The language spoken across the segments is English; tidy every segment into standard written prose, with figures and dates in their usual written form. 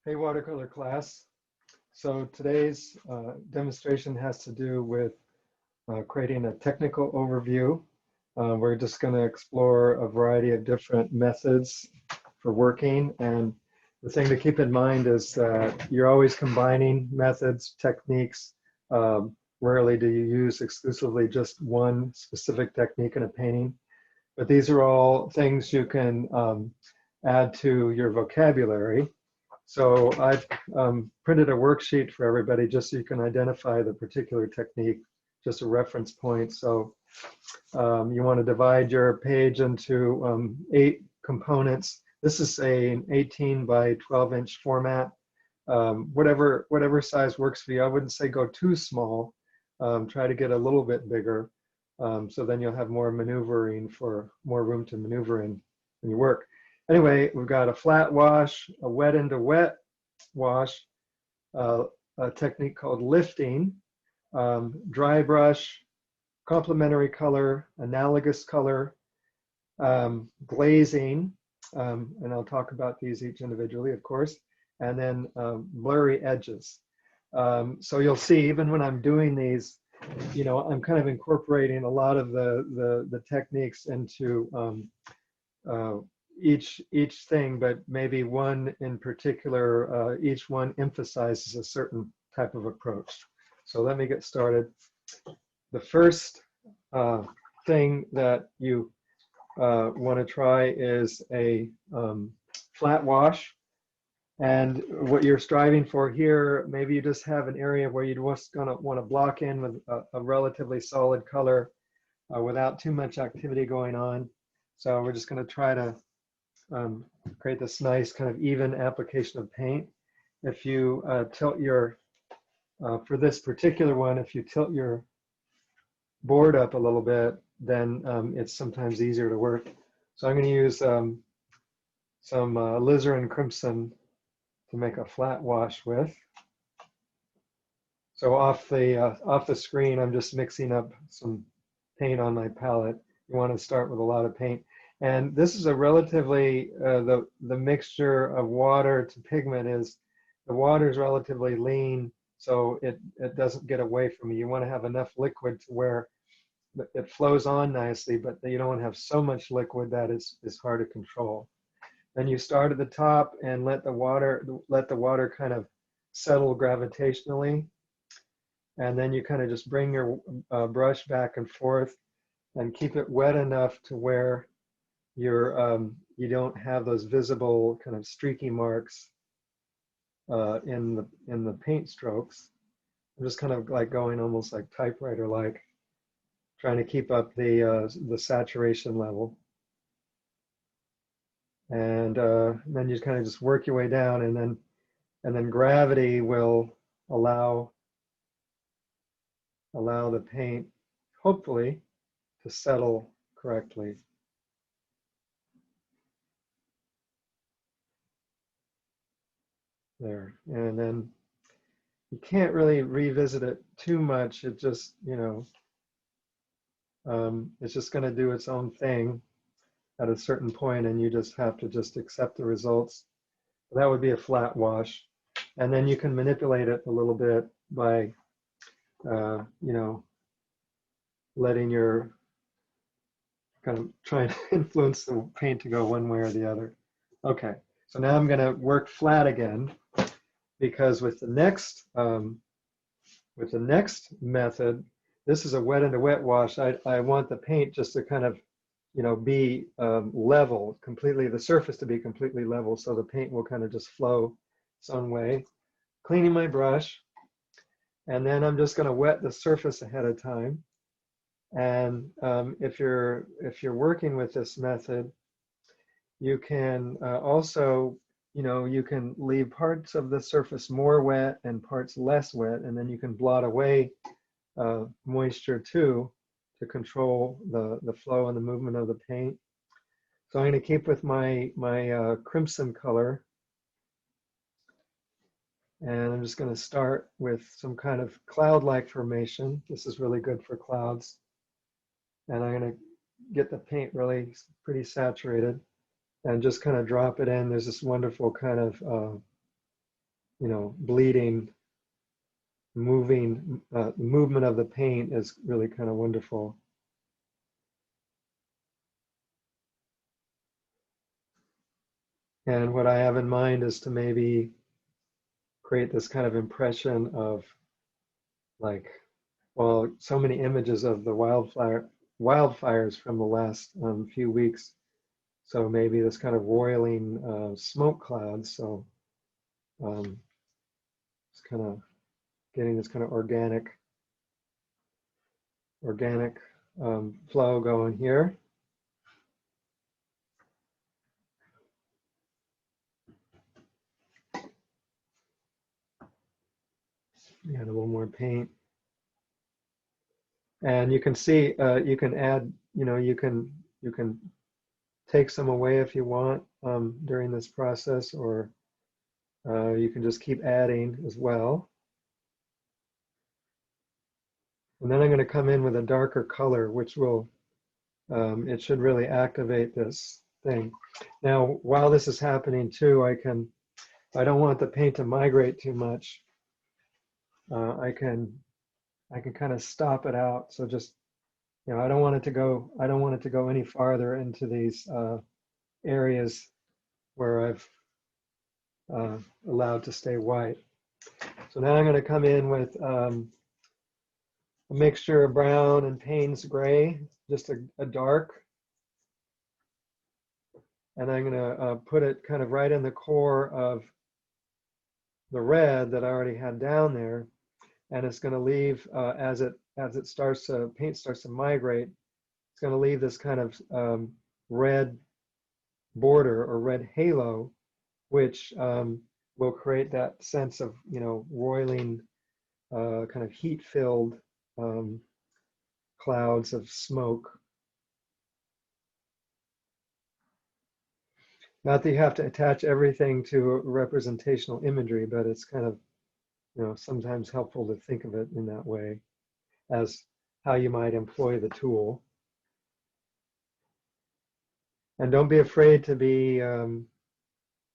Hey, watercolor class. So today's demonstration has to do with creating a technical overview. We're just going to explore a variety of different methods for working. And the thing to keep in mind is that you're always combining methods, techniques. Rarely do you use exclusively just one specific technique in a painting. But these are all things you can add to your vocabulary. So I've printed a worksheet for everybody just so you can identify the particular technique, just a reference point. So you want to divide your page into 8 components. This is an 18 by 12-inch format. Whatever size works for you. I wouldn't say go too small. Try to get a little bit bigger. So then you'll have more maneuvering more room to maneuver in when you work. Anyway, we've got a flat wash, a wet into wet wash, a technique called lifting, dry brush, complementary color, analogous color, glazing, and I'll talk about these each individually, of course, and then blurry edges. So you'll see, even when I'm doing these, I'm kind of incorporating a lot of the techniques into each thing, but maybe one in particular, each one emphasizes a certain type of approach. So let me get started. The first thing that you want to try is a flat wash. And what you're striving for here, maybe you just have an area where you're just going to want to block in with a relatively solid color without too much activity going on. So we're just going to try to create this nice kind of even application of paint. If you tilt your, for this particular one, if you tilt your board up a little bit, then it's sometimes easier to work. So I'm going to use some alizarin crimson to make a flat wash with. So off the screen, I'm just mixing up some paint on my palette. You want to start with a lot of paint. And this is a relatively, the mixture of water to pigment is, the water is relatively lean, so it doesn't get away from you. You want to have enough liquid to where it flows on nicely, but you don't want to have so much liquid that it's hard to control. Then you start at the top and let the water kind of settle gravitationally. And then you kind of just bring your brush back and forth and keep it wet enough to where you don't have those visible kind of streaky marks in the paint strokes. I'm just kind of like going almost like typewriter-like, trying to keep up the saturation level. And then you kind of just work your way down, and then gravity will allow the paint, hopefully, to settle correctly. There, and then you can't really revisit it too much. It just, it's just going to do its own thing at a certain point, and you just have to just accept the results. That would be a flat wash. And then you can manipulate it a little bit by, letting your, kind of trying to influence the paint to go one way or the other. Okay, so now I'm going to work flat again, because with the next method, this is a wet into wet wash. I want the paint just to kind of, be level, completely, the surface to be completely level, so the paint will kind of just flow its own way. Cleaning my brush, and then I'm just going to wet the surface ahead of time. And if you're working with this method, you can also, you can leave parts of the surface more wet and parts less wet, and then you can blot away moisture too, to control the flow and the movement of the paint. So I'm going to keep with my crimson color, and I'm just going to start with some kind of cloud-like formation. This is really good for clouds. And I'm going to get the paint really pretty saturated and just kind of drop it in. There's this wonderful kind of you know, bleeding, moving, movement of the paint is really kind of wonderful. And what I have in mind is to maybe create this kind of impression of like, well, so many images of the wildfires from the last few weeks. So maybe this kind of roiling smoke clouds. So it's kind of getting this kind of organic flow going here. Add a little more paint. And you can see, you can add, you know, you can take some away if you want during this process, or you can just keep adding as well. And then I'm going to come in with a darker color, which will, it should really activate this thing. Now, while this is happening too, I don't want the paint to migrate too much. I can kind of stop it out. So just, you know, I don't want it to go any farther into these areas where I've allowed to stay white. So now I'm going to come in with a mixture of brown and Payne's gray, just a dark. And I'm going to put it kind of right in the core of the red that I already had down there. And it's going to leave, as it starts to, paint starts to migrate, it's going to leave this kind of red border or red halo, which will create that sense of, you know, roiling, kind of heat-filled clouds of smoke. Not that you have to attach everything to representational imagery, but it's kind of, you know, sometimes helpful to think of it in that way as how you might employ the tool. And don't be afraid to be, you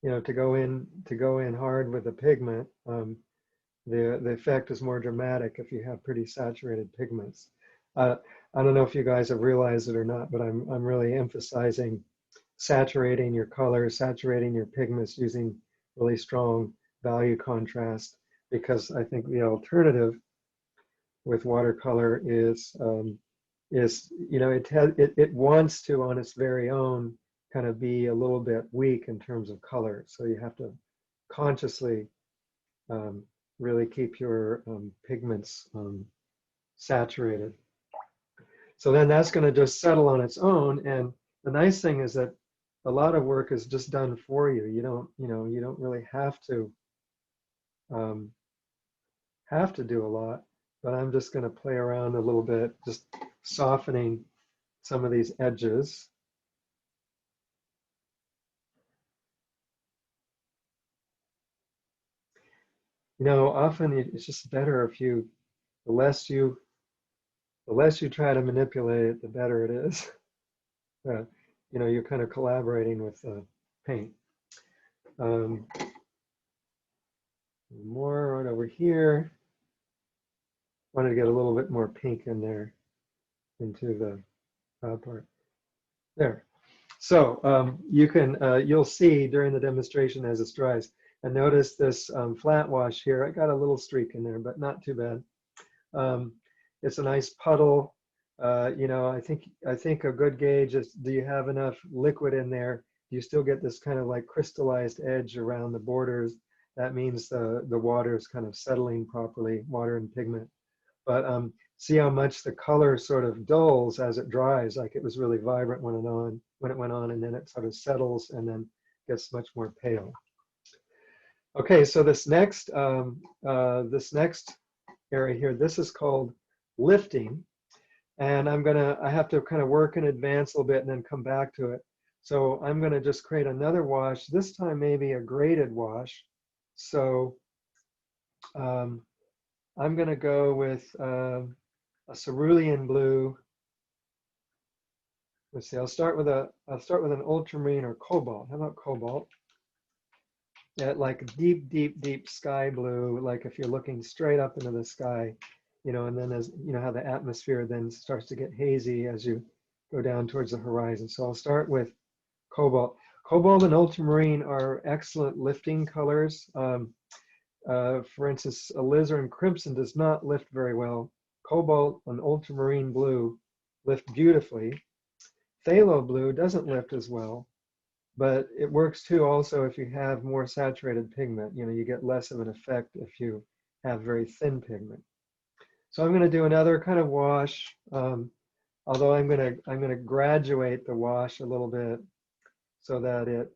know, to go in hard with the pigment. The effect is more dramatic if you have pretty saturated pigments. I don't know if you guys have realized it or not, but I'm really emphasizing saturating your colors, saturating your pigments using really strong value contrast, because I think the alternative with watercolor is you know, it wants to on its very own kind of be a little bit weak in terms of color. So you have to consciously really keep your pigments saturated. So then that's going to just settle on its own. And the nice thing is that a lot of work is just done for you. You don't really have to do a lot, but I'm just going to play around a little bit, just softening some of these edges. You know, often it's just better if the less you try to manipulate it, the better it is. You know, you're kind of collaborating with paint. More right over here. Wanted to get a little bit more pink in there into the top part. There. So you'll see during the demonstration as it dries. And notice this flat wash here. I got a little streak in there, but not too bad. It's a nice puddle. You know, I think a good gauge is, do you have enough liquid in there? Do you still get this kind of like crystallized edge around the borders? That means the water is kind of settling properly, water and pigment. But see how much the color sort of dulls as it dries, like it was really vibrant when it went on, and then it sort of settles and then gets much more pale. Okay, so this next area here, this is called lifting. And I have to kind of work in advance a little bit and then come back to it. So I'm going to just create another wash, this time maybe a graded wash. So I'm going to go with a cerulean blue. Let's see, I'll start with an ultramarine or cobalt. How about cobalt? at like deep, deep, deep sky blue, like if you're looking straight up into the sky, you know, and then as you know how the atmosphere then starts to get hazy as you go down towards the horizon. So I'll start with cobalt. Cobalt and ultramarine are excellent lifting colors. For instance, alizarin crimson does not lift very well. Cobalt and ultramarine blue lift beautifully. Phthalo blue doesn't lift as well, but it works too also if you have more saturated pigment. You know, you get less of an effect if you have very thin pigment. So I'm going to do another kind of wash, although I'm going to graduate the wash a little bit so that it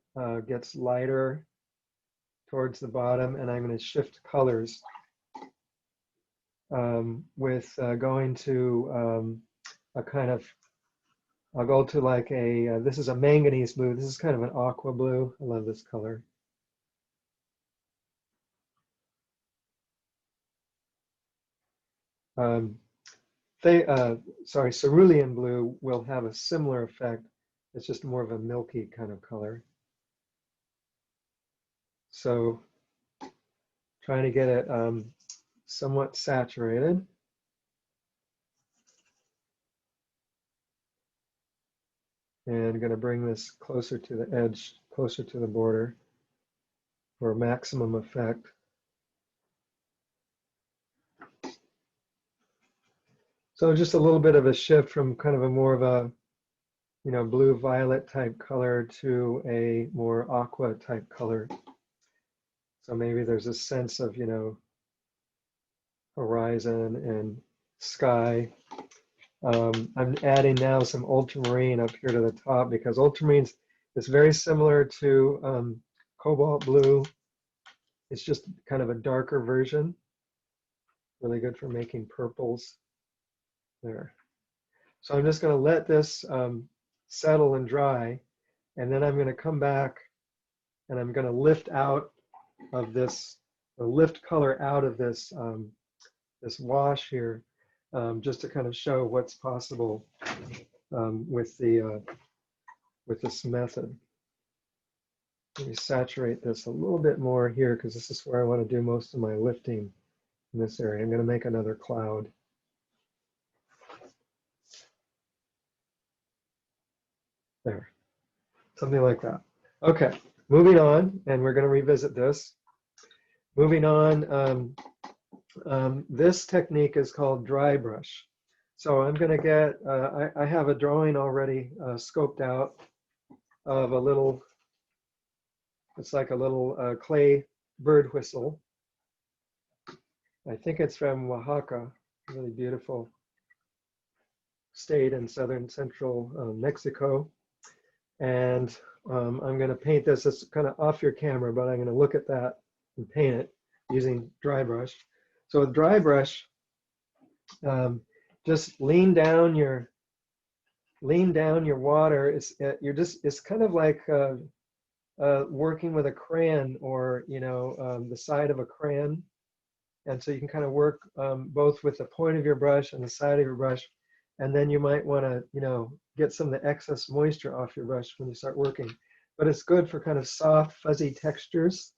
gets lighter towards the bottom, and I'm going to shift colors with going to a kind of, I'll go to like a, this is a manganese blue. This is kind of an aqua blue. I love this color. Cerulean blue will have a similar effect. It's just more of a milky kind of color. So trying to get it somewhat saturated. And going to bring this closer to the edge, closer to the border for maximum effect. So just a little bit of a shift from kind of a more of a, you know, blue violet type color to a more aqua type color. So maybe there's a sense of, you know, horizon and sky. I'm adding now some ultramarine up here to the top because ultramarine is very similar to cobalt blue. It's just kind of a darker version. Really good for making purples there. So I'm just going to let this settle and dry, and then I'm going to come back and I'm going to lift out of this, lift color out of this this wash here, just to kind of show what's possible with this method. Let me saturate this a little bit more here because this is where I want to do most of my lifting in this area. I'm going to make another cloud. There, something like that. Okay, moving on, and we're going to revisit this. Moving on, this technique is called dry brush. So I'm going to get, I have a drawing already scoped out of a little, it's like a little clay bird whistle. I think it's from Oaxaca, really beautiful state in southern central Mexico. And I'm going to paint this. It's kind of off your camera, but I'm going to look at that and paint it using dry brush. So with dry brush, just lean down your water. It's kind of like working with a crayon, or you know, the side of a crayon. And so you can kind of work both with the point of your brush and the side of your brush. And then you might want to, you know, get some of the excess moisture off your brush when you start working. But it's good for kind of soft, fuzzy textures.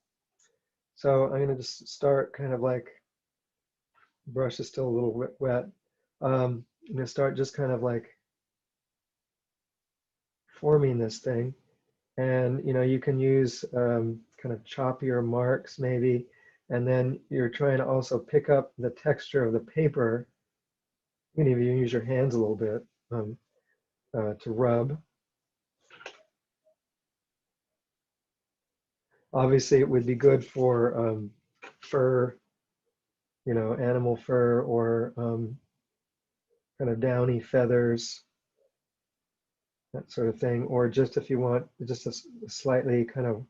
So I'm going to just start kind of like, brush is still a little wet. I'm going to start just kind of like forming this thing. And, you know, you can use kind of choppier marks maybe. And then you're trying to also pick up the texture of the paper. You can even use your hands a little bit to rub. Obviously, it would be good for fur, you know, animal fur, or kind of downy feathers, that sort of thing. Or just if you want just a slightly kind of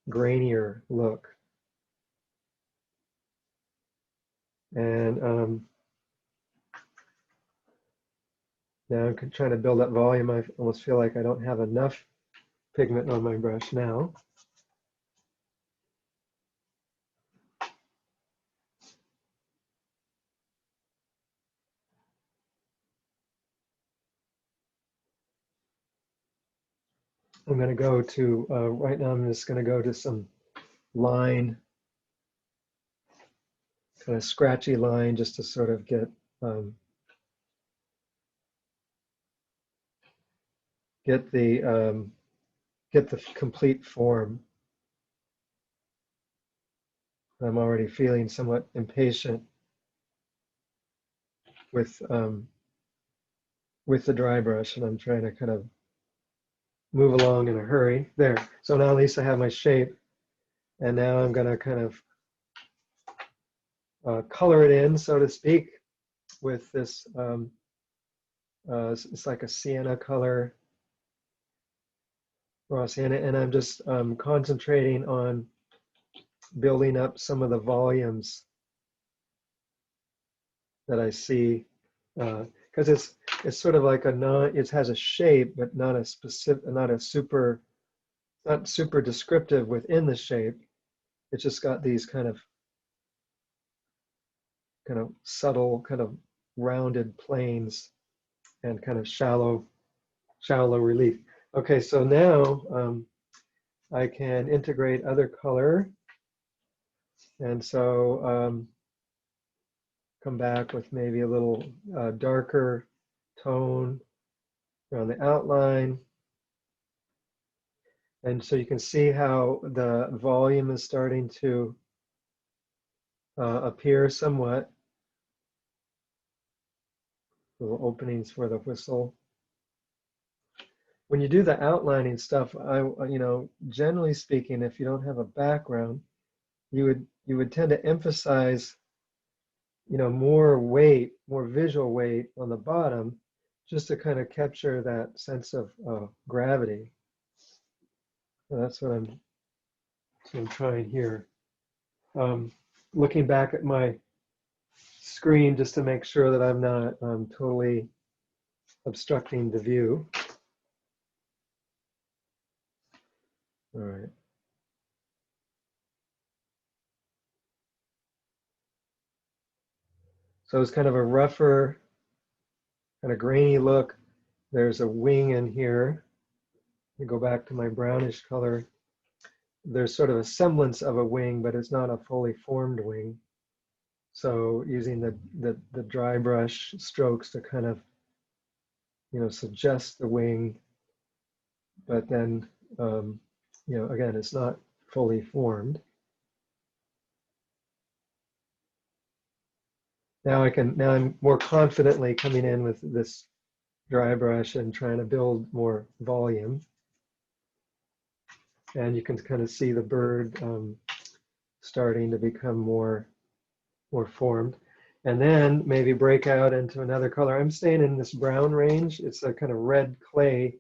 grainier look. And now I'm trying to build up volume. I almost feel like I don't have enough pigment on my brush now. I'm going to go to, right now I'm just going to go to some line, kind of scratchy line, just to sort of get get the complete form. I'm already feeling somewhat impatient with the dry brush, and I'm trying to kind of move along in a hurry. There. So now at least I have my shape, and now I'm going to kind of color it in, so to speak, with this. It's like a sienna color, raw sienna, and I'm just concentrating on building up some of the volumes that I see, because it's sort of like it has a shape, but not a specific, not super descriptive within the shape. It's just got these kind of subtle, kind of rounded planes and kind of shallow relief. Okay, so now I can integrate other color, and so come back with maybe a little darker tone on the outline. And so you can see how the volume is starting to appear somewhat. Little openings for the whistle. When you do the outlining stuff, generally speaking, if you don't have a background, you would tend to emphasize, more weight, more visual weight on the bottom, just to kind of capture that sense of gravity. So that's what I'm trying here. Looking back at my screen just to make sure that I'm not totally obstructing the view. All right. So it's kind of a rougher, kind of grainy look. There's a wing in here. Let me go back to my brownish color. There's sort of a semblance of a wing, but it's not a fully formed wing. So using the dry brush strokes to kind of, suggest the wing, but then, again, it's not fully formed. Now I'm more confidently coming in with this dry brush and trying to build more volume. And you can kind of see the bird starting to become more formed. And then maybe break out into another color. I'm staying in this brown range. It's a kind of red clay,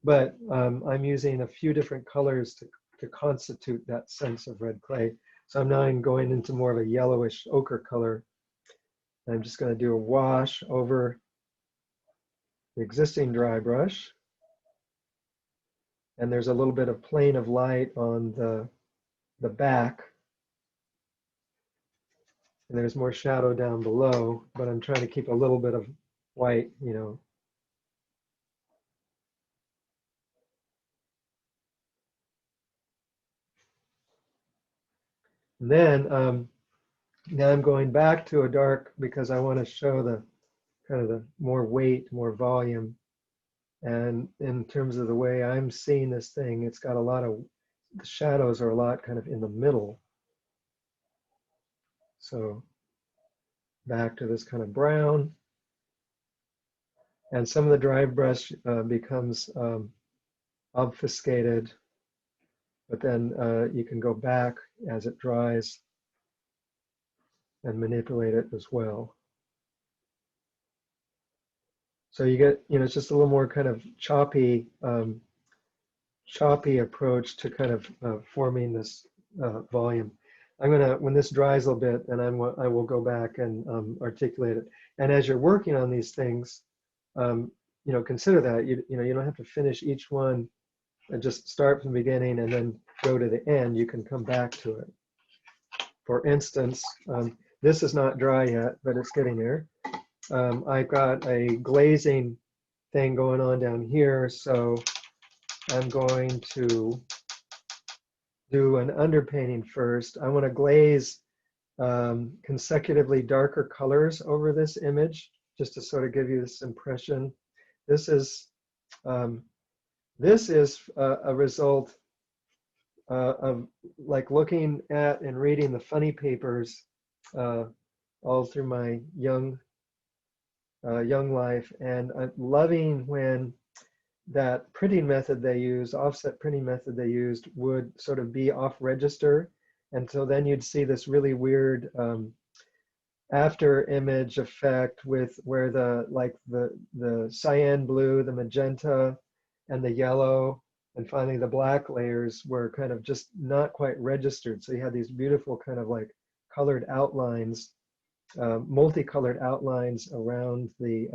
but I'm using a few different colors to constitute that sense of red clay. So I'm going into more of a yellowish ochre color. I'm just going to do a wash over the existing dry brush. And there's a little bit of plane of light on the back. And there's more shadow down below, but I'm trying to keep a little bit of white, And then now I'm going back to a dark because I want to show the kind of the more weight, more volume. And in terms of the way I'm seeing this thing, it's got a lot of, the shadows are a lot kind of in the middle. So back to this kind of brown. And some of the dry brush becomes obfuscated, but then you can go back as it dries and manipulate it as well. So you get, it's just a little more kind of choppy approach to kind of forming this volume. I'm gonna, when this dries a little bit, and I will go back and articulate it. And as you're working on these things, consider that you don't have to finish each one and just start from the beginning and then go to the end. You can come back to it. For instance, this is not dry yet, but it's getting there. I've got a glazing thing going on down here, so I'm going to do an underpainting first. I want to glaze consecutively darker colors over this image, just to sort of give you this impression. This is um, a result of like looking at and reading the funny papers uh, all through my young life, and I'm loving when that printing method they use, offset printing method they used, would sort of be off register. And so then you'd see this really weird after image effect with where the cyan blue, the magenta, and the yellow, and finally the black layers were kind of just not quite registered. So you had these beautiful kind of like colored outlines, multicolored outlines around the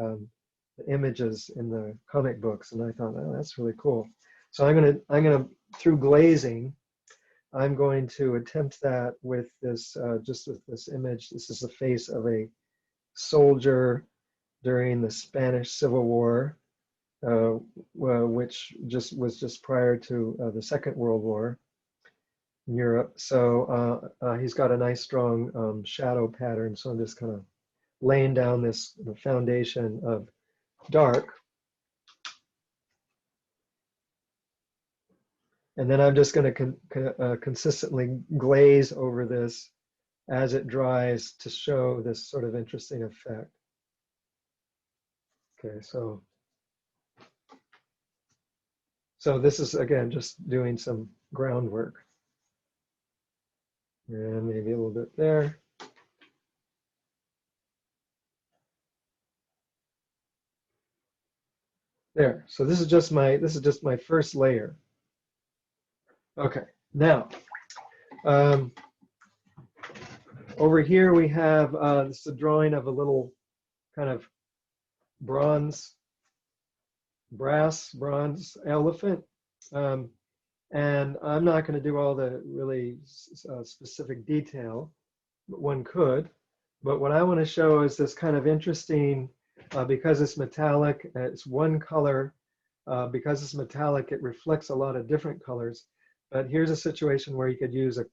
images in the comic books, and I thought, oh, that's really cool. So I'm gonna through glazing, I'm going to attempt that with this just with this image. This is the face of a soldier during the Spanish Civil War, which was just prior to the Second World War in Europe. So he's got a nice strong shadow pattern. So I'm just kind of laying down this foundation of dark. And then I'm just going to consistently glaze over this as it dries to show this sort of interesting effect. Okay, so this is, again, just doing some groundwork. And maybe a little bit there. There. So this is just my first layer. Okay. Now, over here we have this is a drawing of a little kind of bronze elephant. And I'm not going to do all the really specific detail, but one could. But what I want to show is this kind of interesting, because it's metallic, it's one color. Because it's metallic, it reflects a lot of different colors. But here's a situation where you could use a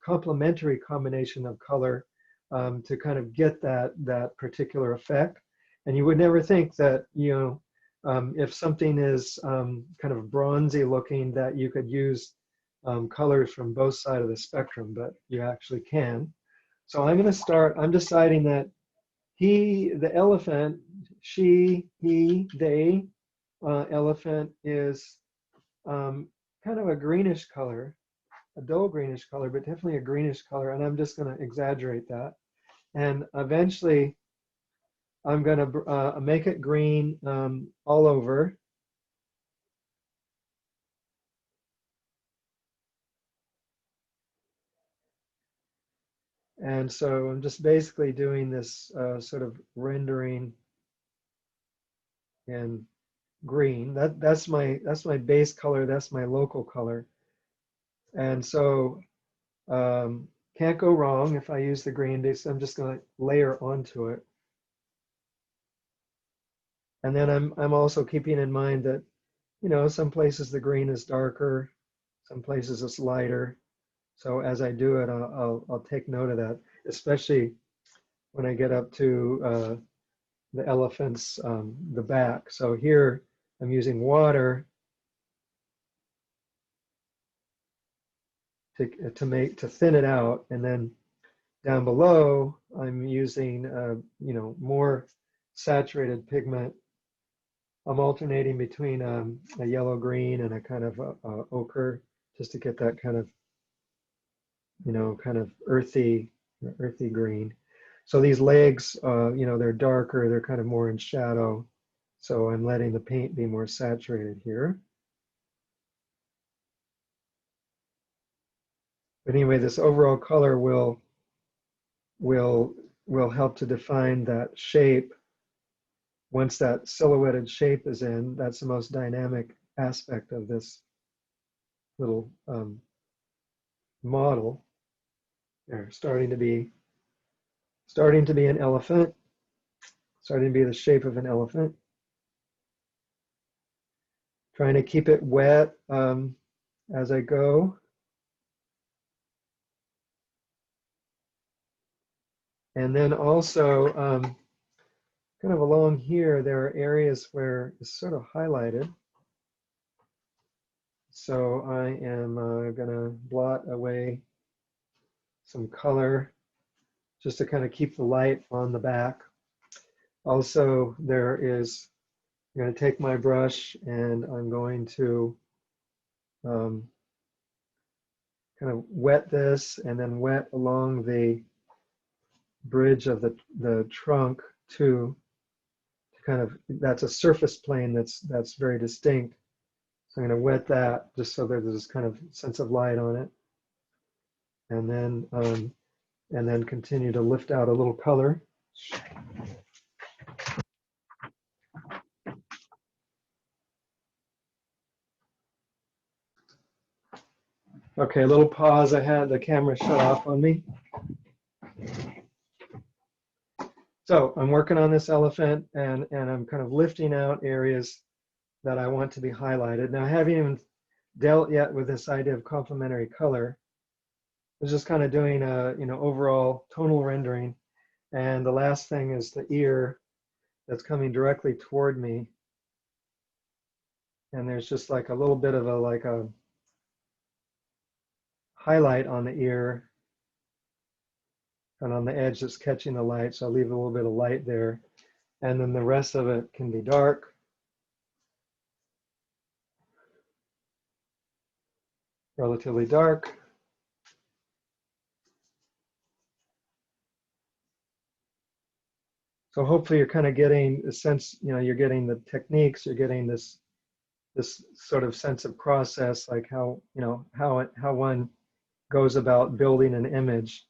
complementary combination of color to kind of get that particular effect. And you would never think that, if something is kind of bronzy looking, that you could use colors from both sides of the spectrum, but you actually can. So I'm deciding that the elephant, she, he, they, elephant is kind of a greenish color, a dull greenish color, but definitely a greenish color. And I'm just going to exaggerate that. And eventually, I'm going to make it green all over. And so I'm just basically doing this sort of rendering in green. That's my base color. That's my local color. And so can't go wrong if I use the green base. I'm just going to layer onto it. And then I'm also keeping in mind that, some places the green is darker, some places it's lighter. So as I do it, I'll take note of that, especially when I get up to the elephant's the back. So here I'm using water to thin it out, and then down below I'm using more saturated pigment. I'm alternating between a yellow green and a kind of ochre, just to get that kind of kind of earthy green. So these legs, they're darker, they're kind of more in shadow. So I'm letting the paint be more saturated here. But anyway, this overall color will help to define that shape. Once that silhouetted shape is in, that's the most dynamic aspect of this little model. There, starting to be an elephant, starting to be the shape of an elephant. Trying to keep it wet as I go. And then also, kind of along here, there are areas where it's sort of highlighted. So I am going to blot away some color just to kind of keep the light on the back. Also, I'm going to take my brush and I'm going to kind of wet this and then wet along the bridge of the trunk too. To kind of, that's a surface plane that's very distinct. So I'm going to wet that just so there's this kind of sense of light on it. And then continue to lift out a little color. Okay, a little pause. I had the camera shut off on me. So I'm working on this elephant and I'm kind of lifting out areas that I want to be highlighted. Now I haven't even dealt yet with this idea of complementary color. I was just kind of doing a overall tonal rendering. And the last thing is the ear that's coming directly toward me. And there's just like a little bit of a highlight on the ear and on the edge that's catching the light. So I'll leave a little bit of light there. And then the rest of it can be dark. Relatively dark. So hopefully you're kind of getting a sense, you're getting the techniques, you're getting this sort of sense of process, like how one goes about building an image.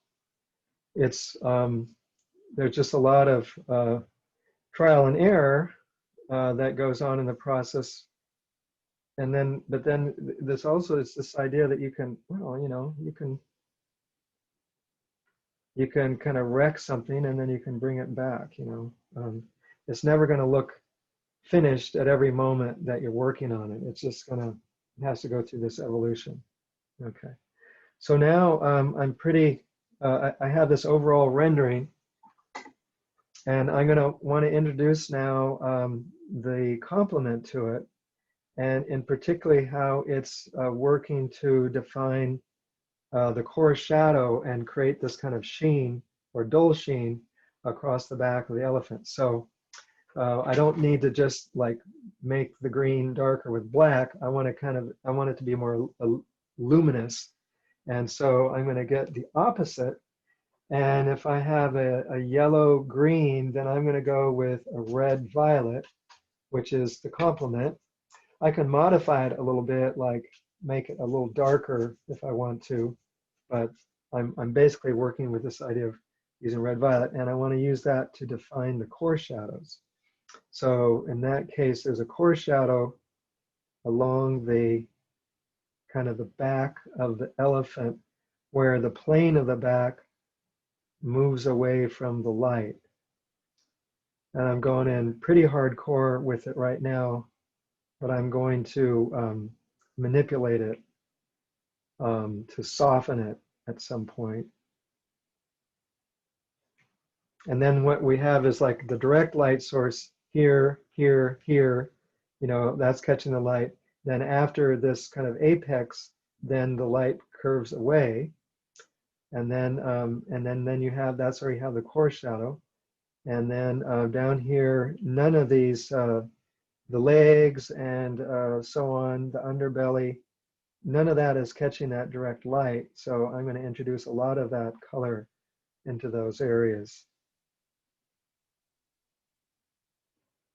It's there's just a lot of trial and error that goes on in the process. And then, but then this also is this idea that you can, you can kind of wreck something and then you can bring it back, it's never going to look finished at every moment that you're working on it. It's just it has to go through this evolution. Okay. So now I'm pretty, I have this overall rendering and I'm going to want to introduce now the complement to it, and in particularly how it's working to define the core shadow and create this kind of sheen or dull sheen across the back of the elephant. So I don't need to just like make the green darker with black. I want it to be more luminous. And so I'm going to get the opposite. And if I have a yellow green, then I'm going to go with a red violet, which is the complement. I can modify it a little bit, like make it a little darker if I want to, but I'm basically working with this idea of using red violet, and I want to use that to define the core shadows. So in that case, there's a core shadow along the kind of the back of the elephant, where the plane of the back moves away from the light. And I'm going in pretty hardcore with it right now, but I'm going to manipulate it to soften it at some point. And then what we have is like the direct light source here, here, here, that's catching the light. Then after this kind of apex, then the light curves away. And then you have, that's where you have the core shadow. And then down here, none of these, the legs and so on, the underbelly, none of that is catching that direct light. So I'm going to introduce a lot of that color into those areas.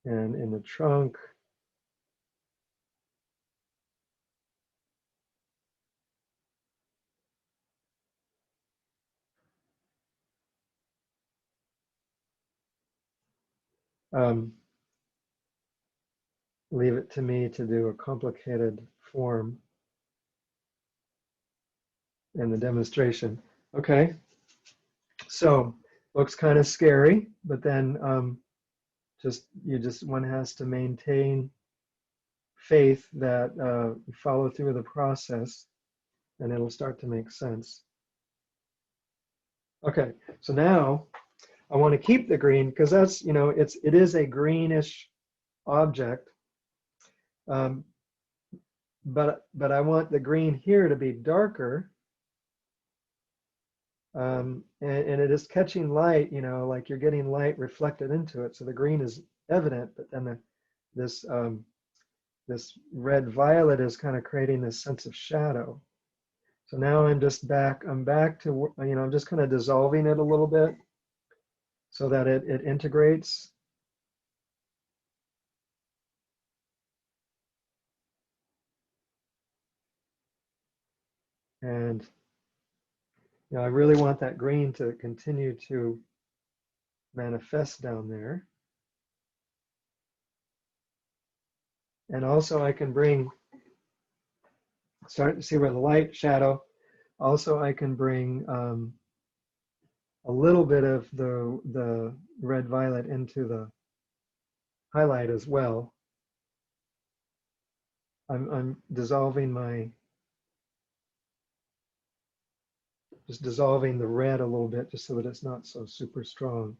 And in the trunk, leave it to me to do a complicated form in the demonstration. Okay, so looks kind of scary, but then one has to maintain faith that you follow through the process and it'll start to make sense. Okay, so now I want to keep the green because that's, you know, it is a greenish object. But I want the green here to be darker. And it is catching light, you know, like you're getting light reflected into it. So the green is evident, but then this this red violet is kind of creating this sense of shadow. So now I'm back to, you know, I'm just kind of dissolving it a little bit so that it integrates. And, you know, I really want that green to continue to manifest down there. And also I can start to see where the light shadow, also I can bring a little bit of the red violet into the highlight as well. I'm dissolving just dissolving the red a little bit just so that it's not so super strong.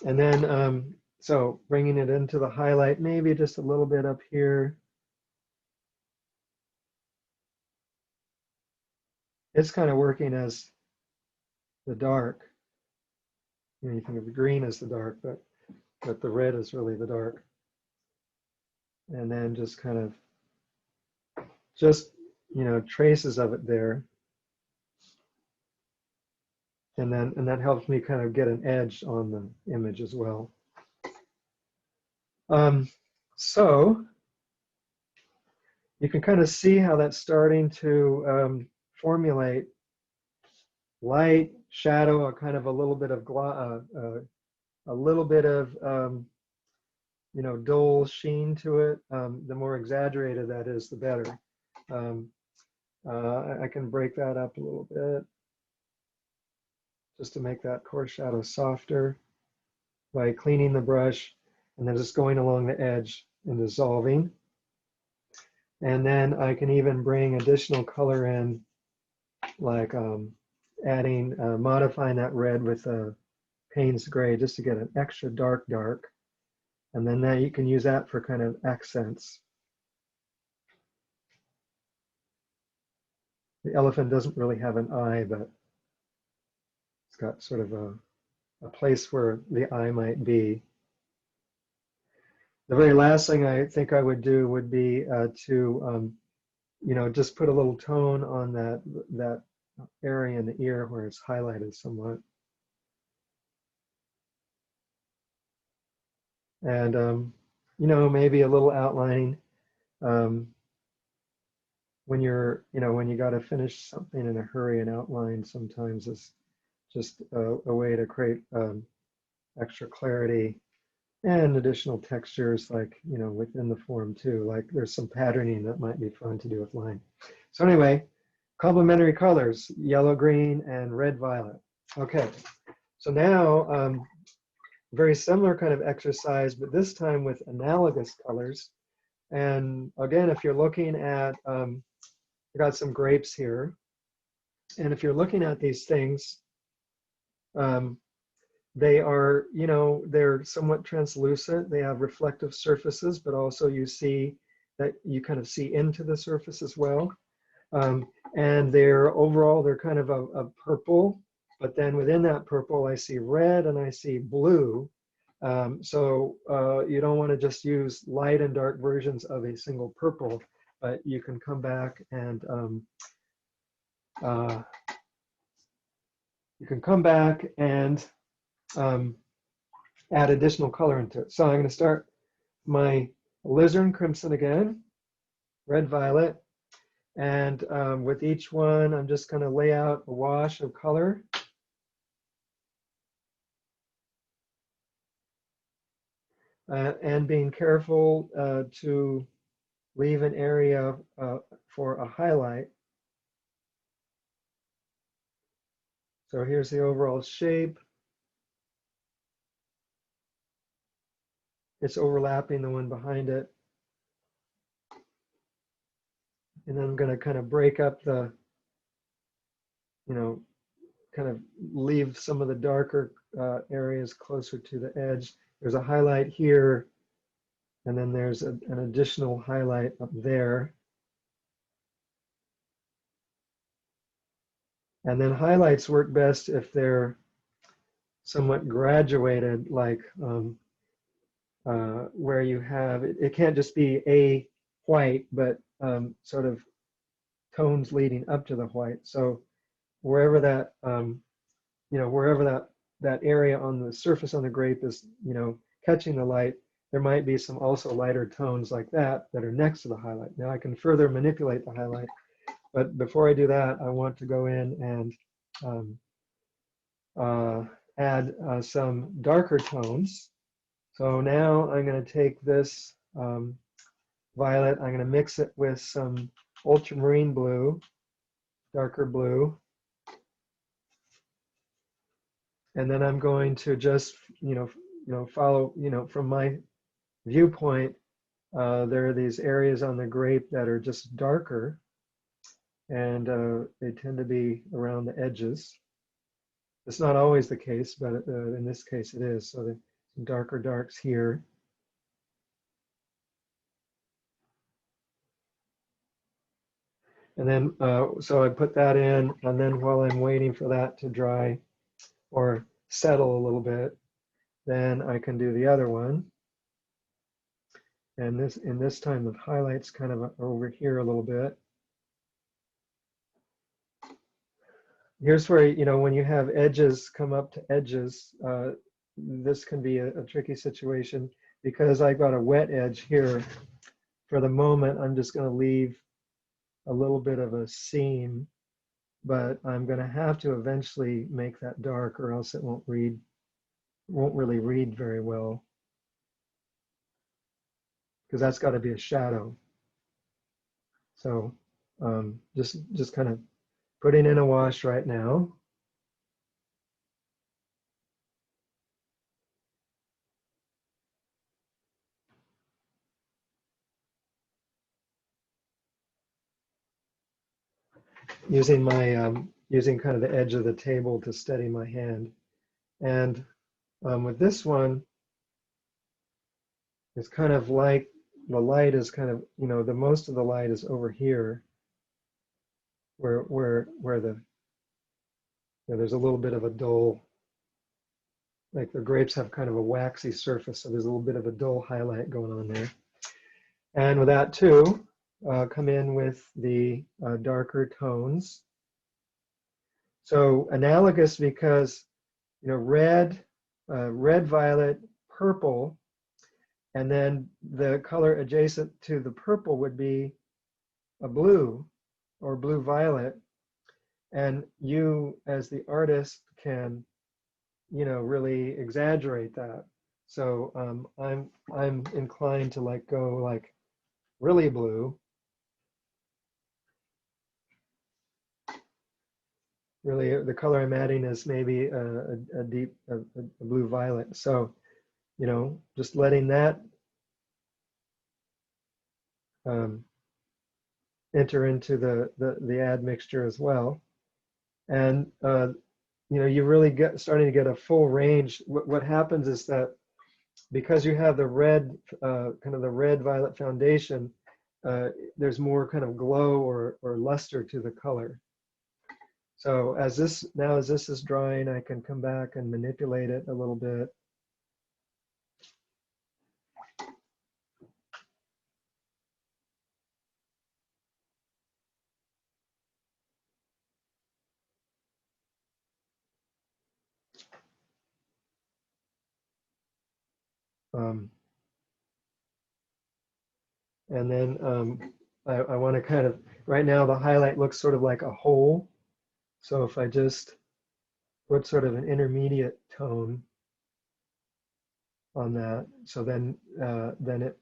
And then, so bringing it into the highlight, maybe just a little bit up here. It's kind of working as the dark. You know, you think of the green as the dark, but the red is really the dark. And then just kind of, you know, traces of it there. And that helps me kind of get an edge on the image as well. So you can kind of see how that's starting to formulate light, shadow, a kind of a little bit of you know, dull sheen to it. The more exaggerated that is, the better. I can break that up a little bit just to make that coarse shadow softer by cleaning the brush and then just going along the edge and dissolving. And then I can even bring additional color in, like modifying that red with a Payne's gray just to get an extra dark. And then you can use that for kind of accents. The elephant doesn't really have an eye, but it's got sort of a place where the eye might be. The very last thing I think I would do would be to, you know, just put a little tone on that area in the ear where it's highlighted somewhat. And, you know, maybe a little outlining when when you got to finish something in a hurry, and outline sometimes is just a way to create extra clarity and additional textures, like, you know, within the form too. Like there's some patterning that might be fun to do with line. So anyway, complementary colors, yellow, green, and red, violet. Okay, so now very similar kind of exercise, but this time with analogous colors. And again, if you're looking at, I got some grapes here. And if you're looking at these things, they are, you know, they're somewhat translucent. They have reflective surfaces, but also you see that you kind of see into the surface as well. And they're kind of a purple, but then within that purple, I see red and I see blue. So you don't want to just use light and dark versions of a single purple, but you can come back and add additional color into it. So I'm going to start my alizarin crimson again, red, violet, and with each one, I'm just going to lay out a wash of color. And being careful to leave an area for a highlight. So here's the overall shape. It's overlapping the one behind it. And then I'm going to kind of break up the, you know, kind of leave some of the darker areas closer to the edge. There's a highlight here, and then there's an additional highlight up there. And then highlights work best if they're somewhat graduated, like where you have, it can't just be a white, but sort of tones leading up to the white. So wherever that, wherever that area on the surface on the grape is, catching the light, there might be some also lighter tones like that are next to the highlight. Now I can further manipulate the highlight, but before I do that, I want to go in and add some darker tones. So now I'm going to take this violet, I'm going to mix it with some ultramarine blue, darker blue, and then I'm going to just, follow, from my viewpoint, there are these areas on the grape that are just darker, and they tend to be around the edges. It's not always the case, but in this case it is. So the darker darks here. And then, so I put that in, and then while I'm waiting for that to dry or settle a little bit, then I can do the other one. And this time the highlights kind of over here a little bit. Here's where, when you have edges come up to edges, this can be a tricky situation because I got a wet edge here. For the moment, I'm just going to leave a little bit of a seam, but I'm going to have to eventually make that dark, or else it won't really read very well, because that's got to be a shadow. So just kind of putting in a wash right now. Using my using kind of the edge of the table to steady my hand. And with this one, it's kind of like the light is kind of, the most of the light is over here, where the there's a little bit of a dull, like the grapes have kind of a waxy surface, so there's a little bit of a dull highlight going on there. And with that too, come in with the darker tones. So analogous, because red, violet, purple, and then the color adjacent to the purple would be a blue or blue violet. And you, as the artist, can, really exaggerate that. So I'm inclined to go like really blue. Really, the color I'm adding is maybe a deep blue violet. So, just letting that enter into the admixture as well. And you really starting to get a full range. What happens is that because you have the red, kind of the red violet foundation, there's more kind of glow or luster to the color. So as this is drying, I can come back and manipulate it a little bit. And then I want to kind of, right now the highlight looks sort of like a hole. So if I just put sort of an intermediate tone on that, so then it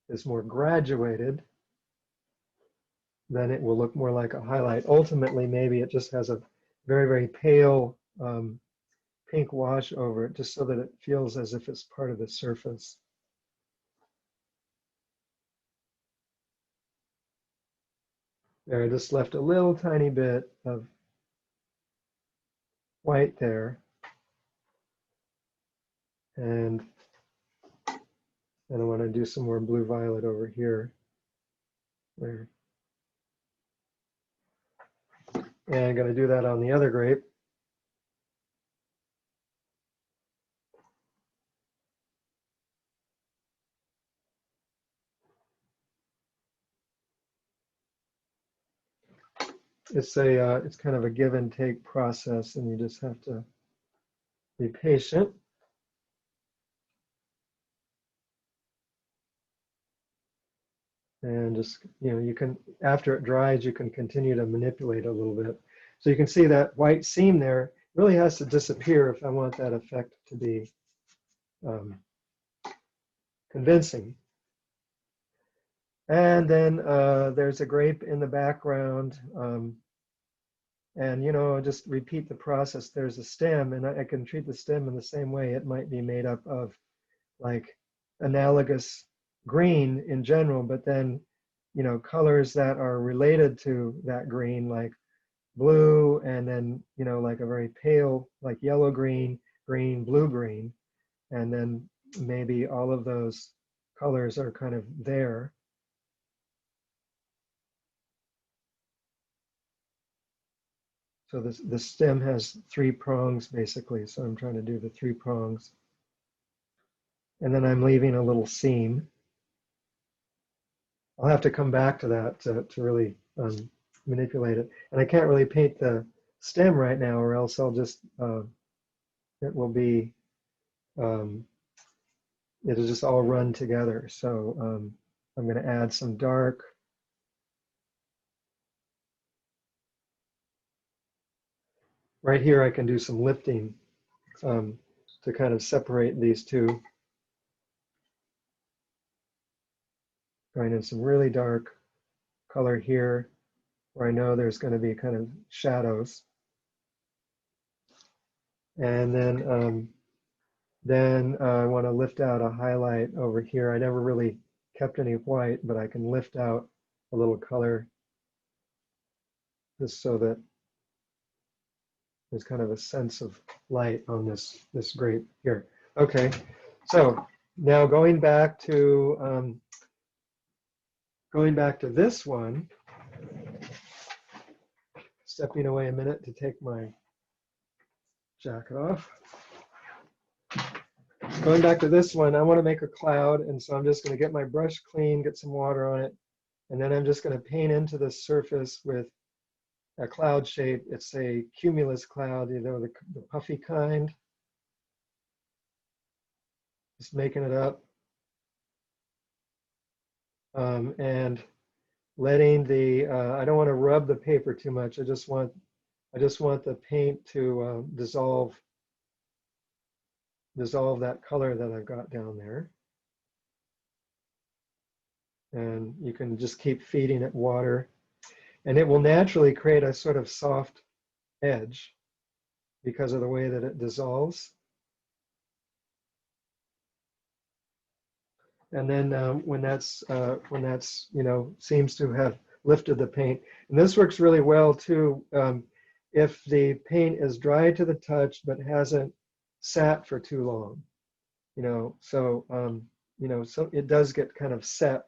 is more graduated, then it will look more like a highlight. Ultimately, maybe it just has a very, very pale pink wash over it, just so that it feels as if it's part of the surface. There, I just left a little tiny bit of white there. And then I want to do some more blue violet over here. There. And I'm going to do that on the other grape. It's kind of a give and take process, and you just have to be patient. And just, you can, after it dries, you can continue to manipulate a little bit. So you can see that white seam there really has to disappear if I want that effect to be convincing. And then there's a grape in the background. And, just repeat the process. There's a stem, and I can treat the stem in the same way. It might be made up of like analogous green in general, but then, colors that are related to that green, like blue, and then, like a very pale, like yellow green, green, blue green. And then maybe all of those colors are kind of there. So the stem has 3 prongs basically. So I'm trying to do the 3 prongs. And then I'm leaving a little seam. I'll have to come back to that to really manipulate it. And I can't really paint the stem right now, or else I'll just, it will be, it'll just all run together. So I'm going to add some dark. Right here, I can do some lifting to kind of separate these two. Going in some really dark color here, where I know there's going to be kind of shadows. And then I want to lift out a highlight over here. I never really kept any white, but I can lift out a little color just so that there's kind of a sense of light on this grape here. Okay, so now going back to this one, stepping away a minute to take my jacket off. Going back to this one, I want to make a cloud, and so I'm just going to get my brush clean, get some water on it, and then I'm just going to paint into the surface with a cloud shape. It's a cumulus cloud, the puffy kind. Just making it up. And letting the, I don't want to rub the paper too much. I just want the paint to dissolve that color that I've got down there. And you can just keep feeding it water, and it will naturally create a sort of soft edge because of the way that it dissolves. And then when that's seems to have lifted the paint, and this works really well too, if the paint is dry to the touch but hasn't sat for too long, so so it does get kind of set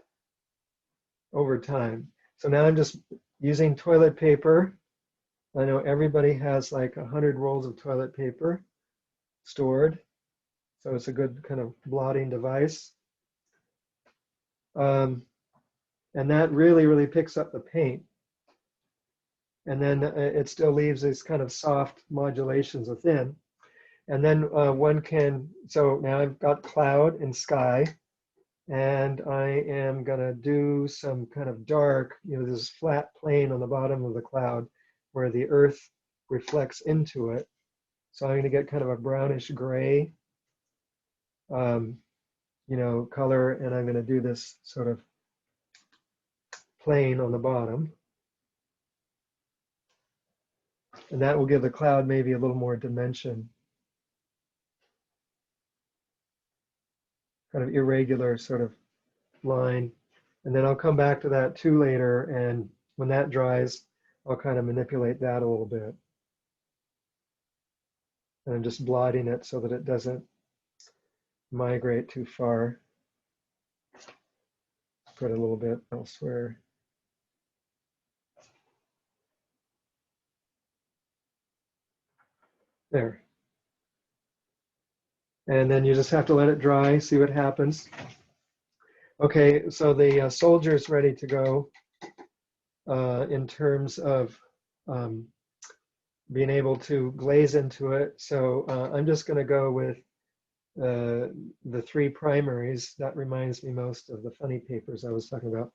over time. So now I'm just using toilet paper. I know everybody has like 100 rolls of toilet paper stored, so it's a good kind of blotting device. And that really picks up the paint. And then it still leaves these kind of soft modulations within. And then one can, so now I've got cloud and sky, and I am gonna do some kind of dark, this flat plane on the bottom of the cloud where the earth reflects into it. So I'm gonna get kind of a brownish gray, color, and I'm gonna do this sort of plane on the bottom. And that will give the cloud maybe a little more dimension. Kind of irregular sort of line. And then I'll come back to that too later, and when that dries, I'll kind of manipulate that a little bit. And I'm just blotting it so that it doesn't migrate too far. Put a little bit elsewhere. There. And then you just have to let it dry, see what happens. Okay, so the soldier's ready to go in terms of being able to glaze into it. So I'm just going to go with the three primaries. That reminds me most of the funny papers I was talking about.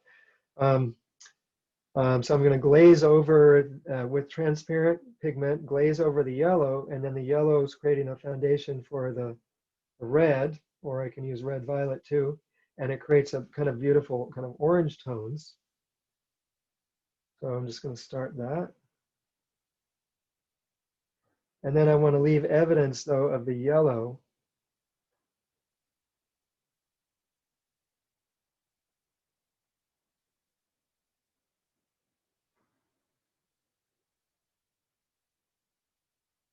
So I'm going to glaze over with transparent pigment, glaze over the yellow, and then the yellow is creating a foundation for the red, or I can use red violet too, and it creates a kind of beautiful kind of orange tones. So I'm just going to start that. And then I want to leave evidence though of the yellow.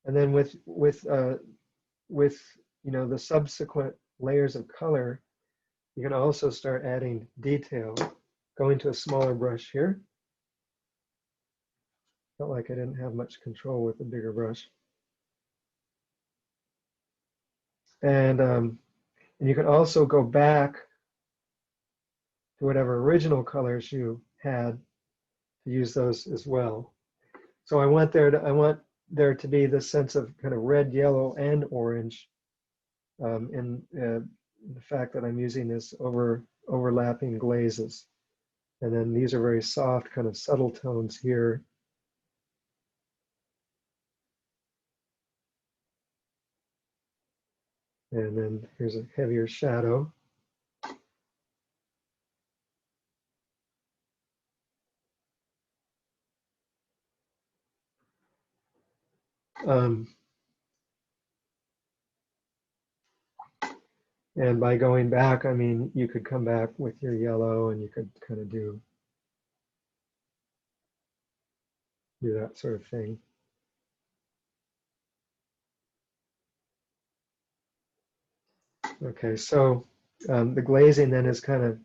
And then with you know, the subsequent layers of color, you can also start adding detail. Going to a smaller brush here. Felt like I didn't have much control with a bigger brush. And you can also go back to whatever original colors you had to use those as well. So I want there to be this sense of kind of red, yellow, and orange in the fact that I'm using this overlapping glazes. And then these are very soft, kind of subtle tones here. And then here's a heavier shadow. And by going back, I mean, you could come back with your yellow and you could kind of do that sort of thing. Okay, so the glazing then is kind of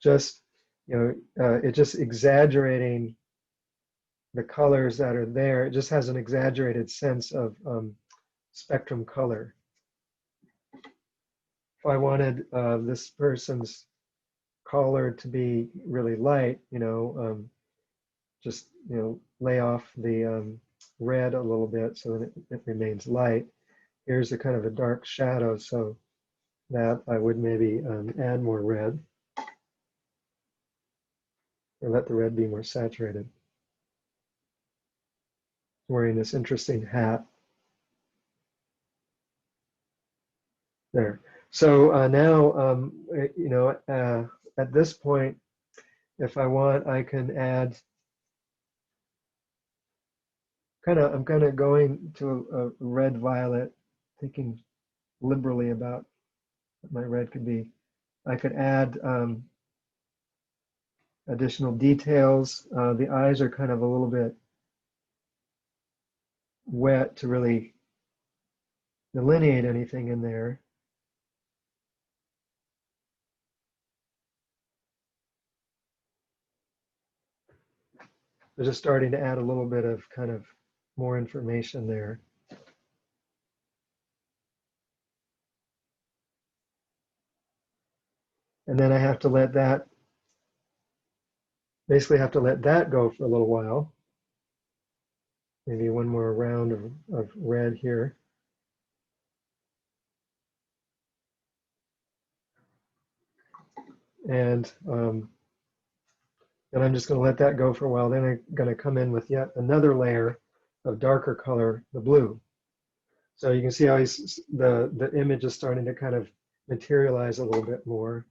just, you know, it's just exaggerating the colors that are there. It just has an exaggerated sense of spectrum color. If I wanted this person's collar to be really light, you know, just, you know, lay off the red a little bit so that it remains light. Here's a kind of a dark shadow, so that I would maybe add more red, or let the red be more saturated. Wearing this interesting hat. There. So now, you know, at this point, if I want, I can add I'm kind of going to a red violet, thinking liberally about what my red could be. I could add additional details. The eyes are kind of a little bit wet to really delineate anything in there. They're just starting to add a little bit of kind of more information there. And then I have to let that, basically have to let that go for a little while. Maybe one more round of red here. And then I'm just going to let that go for a while. Then I'm going to come in with yet another layer of darker color, the blue. So you can see how the image is starting to kind of materialize a little bit more.